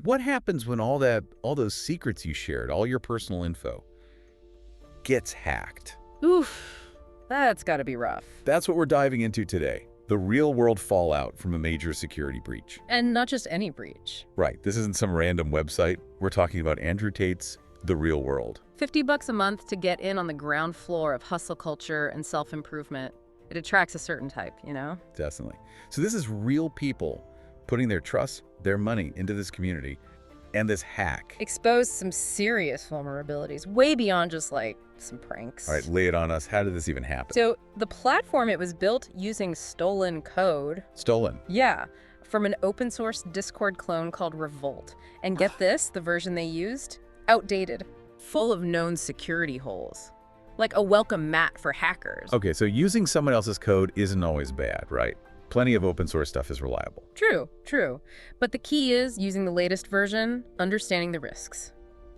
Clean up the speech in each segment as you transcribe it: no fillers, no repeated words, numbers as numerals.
What happens when all those secrets you shared, all your personal info, gets hacked? Oof, that's gotta be rough. That's what we're diving into today. The real-world fallout from a major security breach. And not just any breach. Right, this isn't some random website. We're talking about Andrew Tate's The Real World. $50 a month to get in on the ground floor of hustle culture and self-improvement. It attracts a certain type, you know? Definitely. So this is real people putting their trust, their money into this community, and this hack. Exposed some serious vulnerabilities, way beyond just like some pranks. All right, lay it on us. How did this even happen? So the platform, it was built using stolen code. Stolen. Yeah, from an open source Discord clone called Revolt. And get this, the version they used? Outdated. Full of known security holes. Like a welcome mat for hackers. Okay, so using someone else's code isn't always bad, right? Plenty of open source stuff is reliable. True, true. But the key is using the latest version, understanding the risks.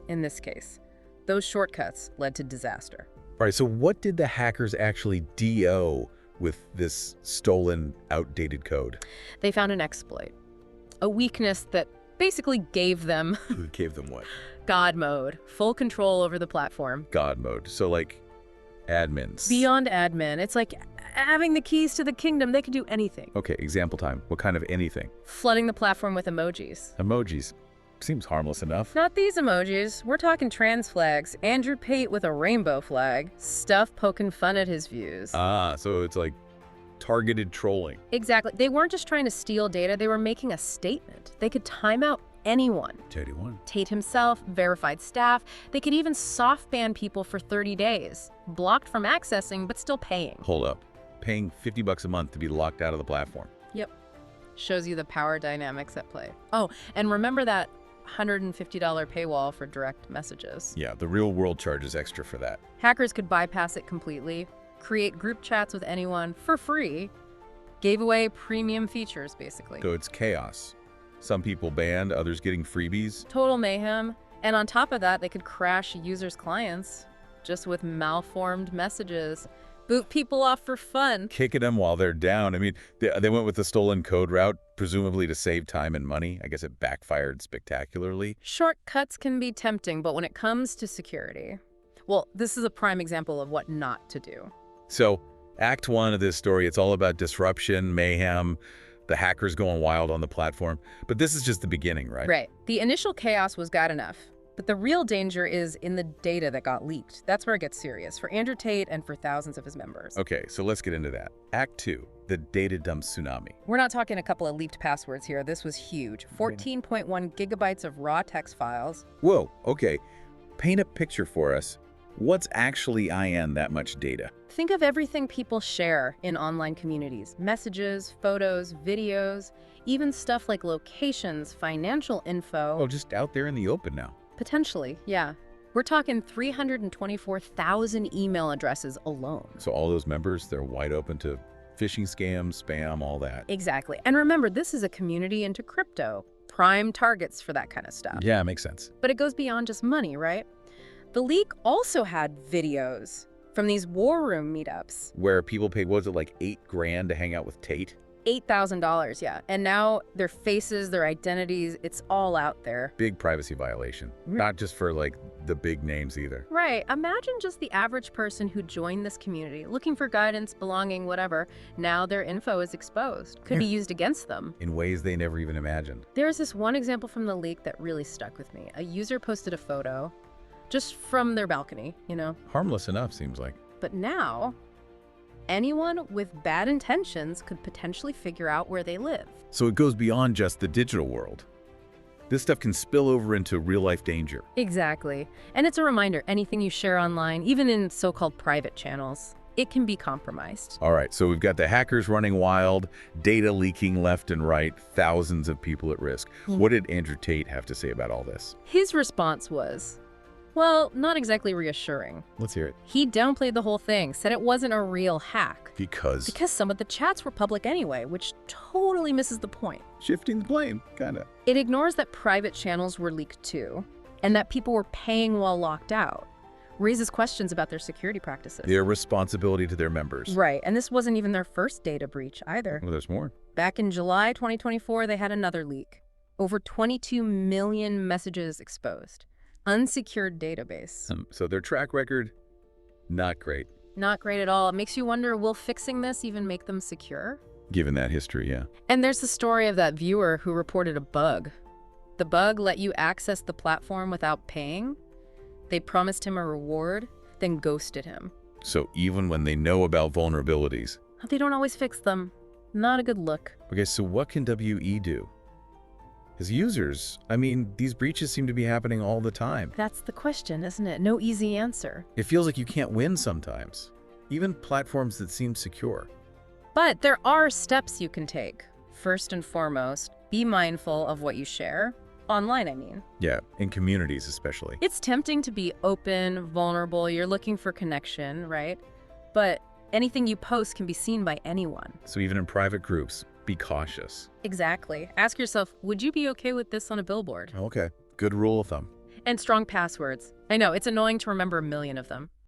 In this case, those shortcuts led to disaster. All right, so what did the hackers actually DO with this stolen, outdated code? They found an exploit. A weakness that basically gave them Gave them what? God mode, full control over the platform. God mode. So like admins. Beyond admin, it's like having the keys to the kingdom. They can do anything. Okay, example time. What kind of anything? Flooding the platform with emojis. Emojis. Seems harmless enough. Not these emojis. We're talking trans flags. Andrew Tate with a rainbow flag. Stuff poking fun at his views. Ah, so it's like targeted trolling. Exactly. They weren't just trying to steal data. They were making a statement. They could time out anyone. Tate himself, verified staff. They could even soft ban people for 30 days. Blocked from accessing, but still paying. Hold up. Paying $50 a month to be locked out of the platform. Yep. Shows you the power dynamics at play. Oh, and remember that $150 paywall for direct messages. Yeah, the real world charges extra for that. Hackers could bypass it completely, create group chats with anyone for free, gave away premium features, basically. So it's chaos. Some people banned, others getting freebies. Total mayhem. And on top of that, they could crash users' clients just with malformed messages. Boot people off for fun. Kicking them while they're down. I mean, they went with the stolen code route, presumably to save time and money. I guess it backfired spectacularly. Shortcuts can be tempting, but when it comes to security, well, this is a prime example of what not to do. So, Act 1 of this story, it's all about disruption, mayhem, the hackers going wild on the platform. But this is just the beginning, right? Right. The initial chaos was bad enough. But the real danger is in the data that got leaked. That's where it gets serious, for Andrew Tate and for thousands of his members. Okay, so let's get into that. Act 2, the data dump tsunami. We're not talking a couple of leaked passwords here. This was huge. 14.1 gigabytes of raw text files. Whoa, okay. Paint a picture for us. What's actually in that much data? Think of everything people share in online communities. Messages, photos, videos, even stuff like locations, financial info. Oh, just out there in the open now. Potentially, yeah. We're talking 324,000 email addresses alone. So all those members, they're wide open to phishing scams, spam, all that. Exactly. And remember, this is a community into crypto. Prime targets for that kind of stuff. Yeah, makes sense. But it goes beyond just money, right? The leak also had videos from these war room meetups. Where people paid, what was it, like $8,000 to hang out with Tate? $8,000, yeah. And now their faces, their identities, it's all out there. Big privacy violation. Not just for like the big names either. Right. Imagine just the average person who joined this community, looking for guidance, belonging, whatever. Now their info is exposed. Could be used against them. In ways they never even imagined. There's this one example from the leak that really stuck with me. A user posted a photo just from their balcony, you know. Harmless enough, seems like. But now, anyone with bad intentions could potentially figure out where they live. So it goes beyond just the digital world. This stuff can spill over into real-life danger. Exactly. And it's a reminder, anything you share online, even in so-called private channels, it can be compromised. All right, so we've got the hackers running wild, data leaking left and right, thousands of people at risk. What did Andrew Tate have to say about all this? His response was, well, not exactly reassuring. Let's hear it. He downplayed the whole thing, said it wasn't a real hack. Because some of the chats were public anyway, which totally misses the point. Shifting the blame, kinda. It ignores that private channels were leaked too, and that people were paying while locked out. Raises questions about their security practices. Their responsibility to their members. Right, and this wasn't even their first data breach either. Well, there's more. Back in July 2024, they had another leak. Over 22 million messages exposed. Unsecured database. So their track record, not great. Not great at all. It makes you wonder, will fixing this even make them secure? Given that history, yeah. And there's the story of that viewer who reported a bug. The bug let you access the platform without paying. They promised him a reward, then ghosted him. So even when they know about vulnerabilities. They don't always fix them. Not a good look. Okay, so what can WE do? As users, I mean, these breaches seem to be happening all the time. That's the question, isn't it? No easy answer. It feels like you can't win sometimes, even platforms that seem secure. But there are steps you can take. First and foremost, be mindful of what you share. Online, I mean. Yeah, in communities especially. It's tempting to be open, vulnerable. You're looking for connection, right? But anything you post can be seen by anyone. So even in private groups, be cautious. Exactly. Ask yourself, would you be okay with this on a billboard? Okay, good rule of thumb. And strong passwords. I know, it's annoying to remember a million of them.